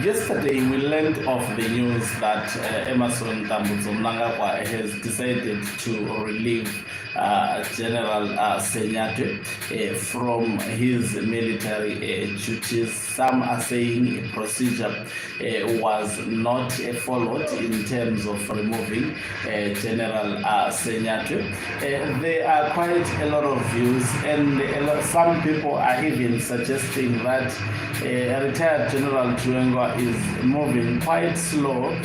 Yesterday, we learned of the news that Emerson Mnangagwa has decided to relieve General Senyate from his military duties. Some are saying a procedure was not followed in terms of removing General Senyate. There are quite a lot of views, and some people are even suggesting that retired General Chiwenga is moving quite slow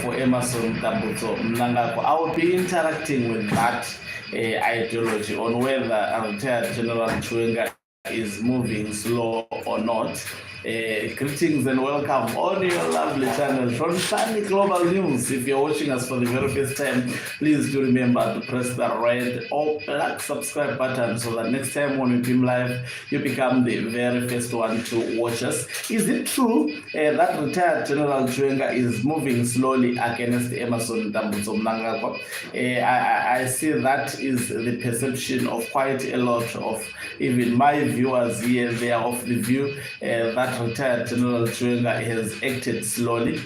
for Emerson Mnangagwa. I will be interacting with that ideology on whether retired General Chiwenga is moving slow or not. Greetings and welcome on your lovely channel from Sunny Global News. If you're watching us for the very first time, please do remember to press the red or black subscribe button so that next time when we film live, you become the very first one to watch us. Is it true that retired General Chiwenga is moving slowly against Emerson Mnangagwa? I see that is the perception of quite a lot of even my viewers here. They are of the view that retired General Chiwenga has acted slowly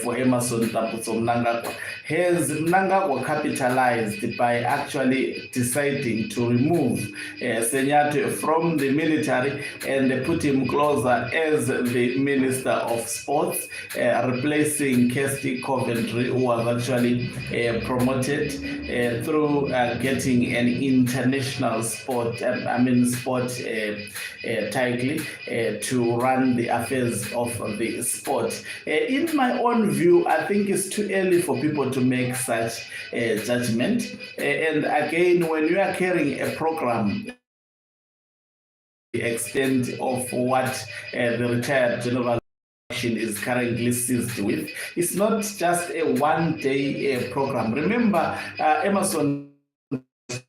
for Emerson Mnangagwa. Has Mnangagwa capitalized by actually deciding to remove Senyate from the military and put him closer as the Minister of Sports, replacing Kirsty Coventry, who was actually promoted through getting an international sport title to run the affairs of the sport. In my own view, I think it's too early for people to make such a judgment. And again, when you are carrying a program, the extent of what the retired general is currently seized with, it's not just a one-day program. Remember, Emerson,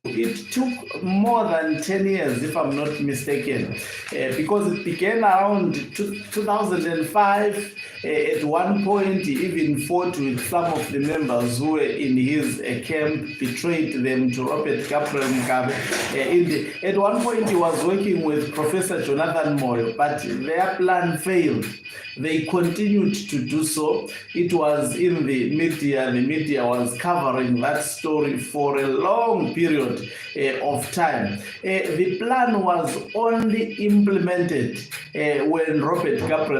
it took more than 10 years, if I'm not mistaken, because it began around 2005. At one point, he even fought with some of the members who were in his camp, betrayed them to Robert Gabriel Mugabe. At one point, he was working with Professor Jonathan Moyo, but their plan failed. They continued to do so. It was in the media. The media was covering that story for a long period of time. The plan was only implemented when Robert Gabriel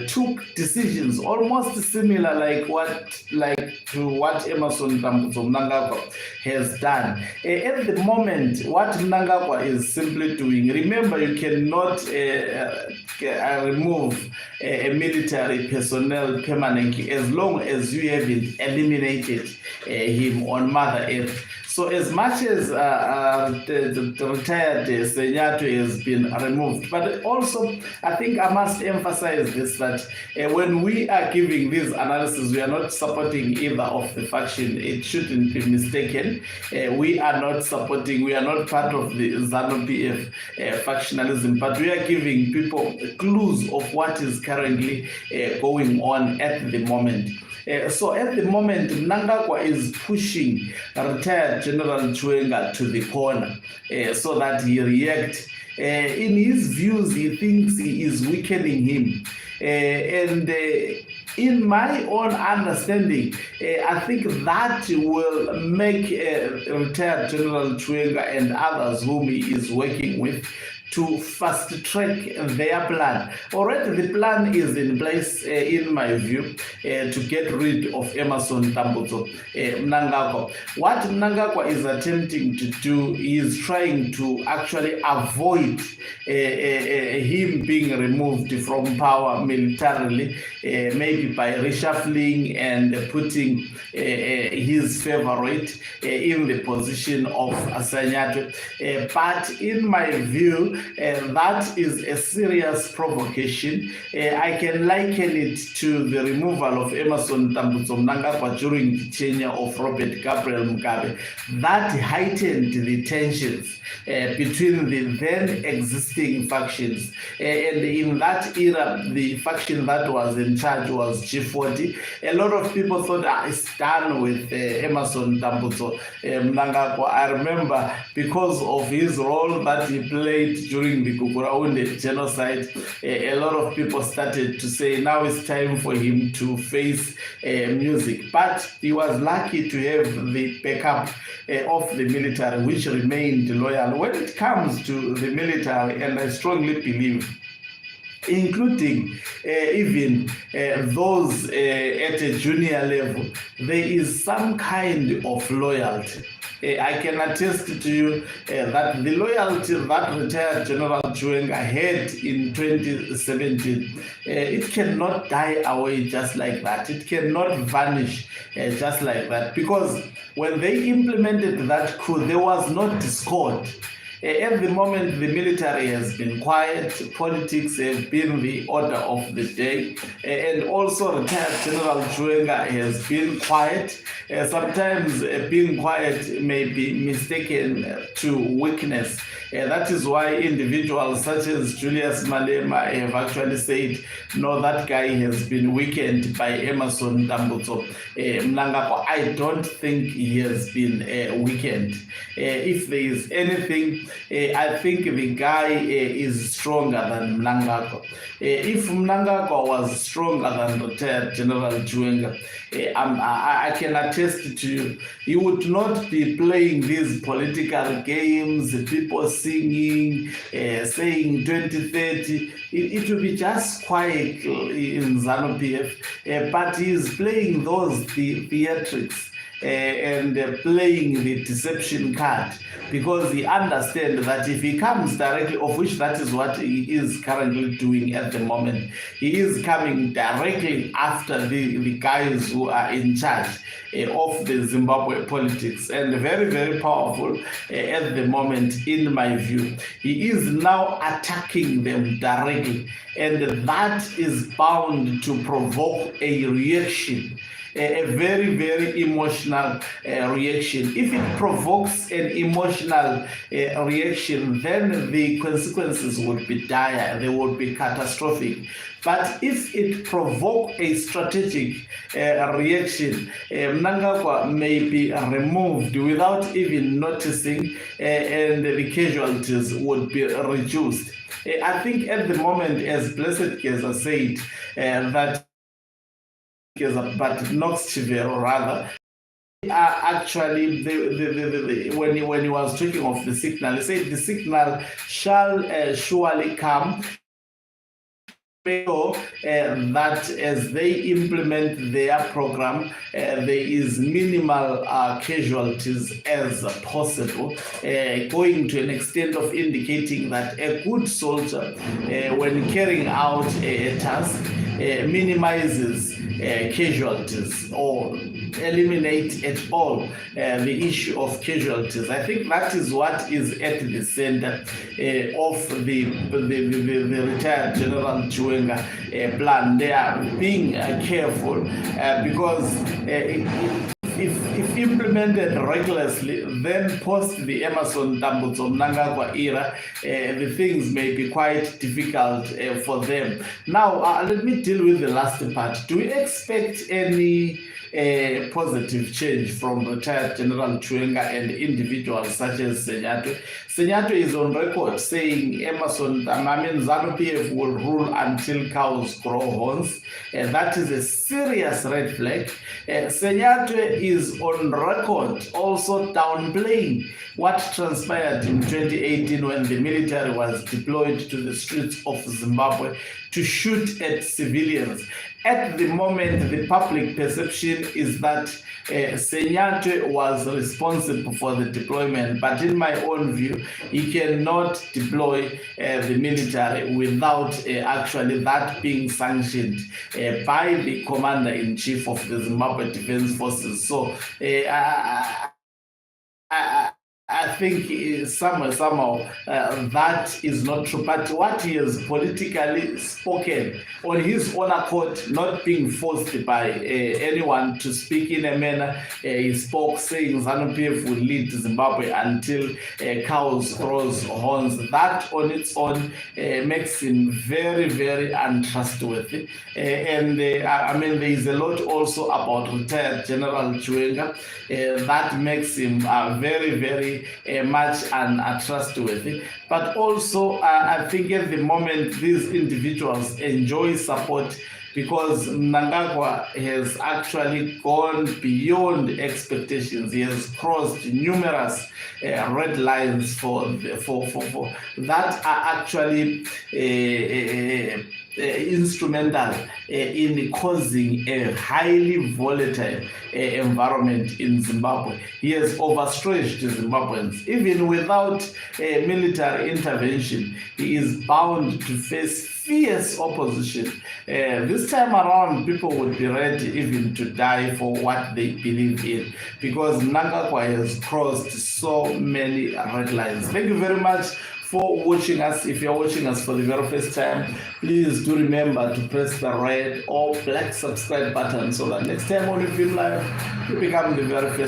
took decisions almost similar to what Emerson Mnangagwa has done. At the moment, what Mnangagwa is simply doing, remember, you cannot remove a military personnel permanently as long as you haven't eliminated him on Mother Earth. So as much as the retired Senyate has been removed, but also I think I must emphasize this, that when we are giving this analysis, we are not supporting either of the faction. It shouldn't be mistaken. We are not part of the ZANU-PF factionalism, but we are giving people clues of what is currently going on at the moment. So at the moment, Mnangagwa is pushing retired General Chiwenga to the corner so that he reacts. In his views, he thinks he is weakening him. And in my own understanding, I think that will make retired General Chiwenga and others whom he is working with to fast track their plan. Already the plan is in place, in my view, to get rid of Emerson Mnangagwa. What Mnangagwa is attempting to do is trying to actually avoid him being removed from power militarily, maybe by reshuffling and putting his favorite in the position of Senyate. But in my view, that is a serious provocation. I can liken it to the removal of Emerson Mnangagwa during the tenure of Robert Gabriel Mugabe. That heightened the tensions between the then existing factions. And in that era, the faction that was in charge was G40. A lot of people thought it's done with Emerson Mnangagwa. I remember because of his role that he played during the Guguraunde genocide, a lot of people started to say now it's time for him to face music. But he was lucky to have the backup of the military, which remained loyal. When it comes to the military, and I strongly believe, including even those at a junior level, there is some kind of loyalty. I can attest to you that the loyalty that retired General Chiwenga had in 2017, it cannot die away just like that. It cannot vanish just like that, because when they implemented that coup, there was no discord. At the moment, the military has been quiet, politics have been the order of the day, and also retired General Chiwenga has been quiet. Sometimes being quiet may be mistaken to weakness. That is why individuals such as Julius Malema have actually said, no, that guy has been weakened by Emmerson Mnangagwa. I don't think he has been weakened. If there is anything, I think the guy is stronger than Mnangagwa. If Mnangagwa was stronger than retired General Chiwenga, I can attest to you, he would not be playing these political games, people singing, saying 2030. It will be just quiet in ZANU-PF, but he's playing those theatrics and playing the deception card, because he understands that if he comes directly, of which that is what he is currently doing at the moment, he is coming directly after the guys who are in charge of the Zimbabwe politics, and very, very powerful at the moment, in my view. He is now attacking them directly, and that is bound to provoke a reaction, a very, very emotional reaction. If it provokes an emotional reaction, then the consequences would be dire, they would be catastrophic. But if it provokes a strategic reaction, Mnangagwa may be removed without even noticing, and the casualties would be reduced. I think at the moment, as Blessed Keza said, that but Knox Chivero rather, actually, when he was talking of the signal, he said the signal shall surely come, that as they implement their program, there is minimal casualties as possible, going to an extent of indicating that a good soldier, when carrying out a task, minimizes casualties or eliminate at all the issue of casualties. I think that is what is at the center of the retired General Chiwenga plan. They are being careful because if implemented recklessly, then post the Emmerson Mnangagwa era, the things may be quite difficult for them. Now, let me deal with the last part. Do we expect any positive change from retired General Chiwenga and individuals such as Senyato? Senyato is on record saying ZANU-PF will rule until cows grow horns. That is a serious red flag. Senyato is on record also downplaying what transpired in 2018 when the military was deployed to the streets of Zimbabwe to shoot at civilians. At the moment, the public perception is that Senyato was responsible for the deployment, but in my own view, he cannot deploy the military without actually that being sanctioned by the commander-in-chief of the Zimbabwe Defense Forces. So I think somehow that is not true. But what he has politically spoken on his own accord, not being forced by anyone to speak in a manner, he spoke saying ZANU-PF will lead Zimbabwe until cows grows horns. That on its own makes him very, very untrustworthy. And I mean, there is a lot also about retired General Chiwenga that makes him very, very much untrustworthy. But also, I think at the moment these individuals enjoy support because Mnangagwa has actually gone beyond expectations. He has crossed numerous red lines for that are actually instrumental in causing a highly volatile environment in Zimbabwe. He has overstretched Zimbabweans. Even without military intervention, he is bound to face fierce opposition. This time around, people would be ready even to die for what they believe in, because Mnangagwa has crossed so many red lines. Thank you very much for watching us. If you're watching us for the very first time, please do remember to press the red or black subscribe button so that next time when we film live, you become the very first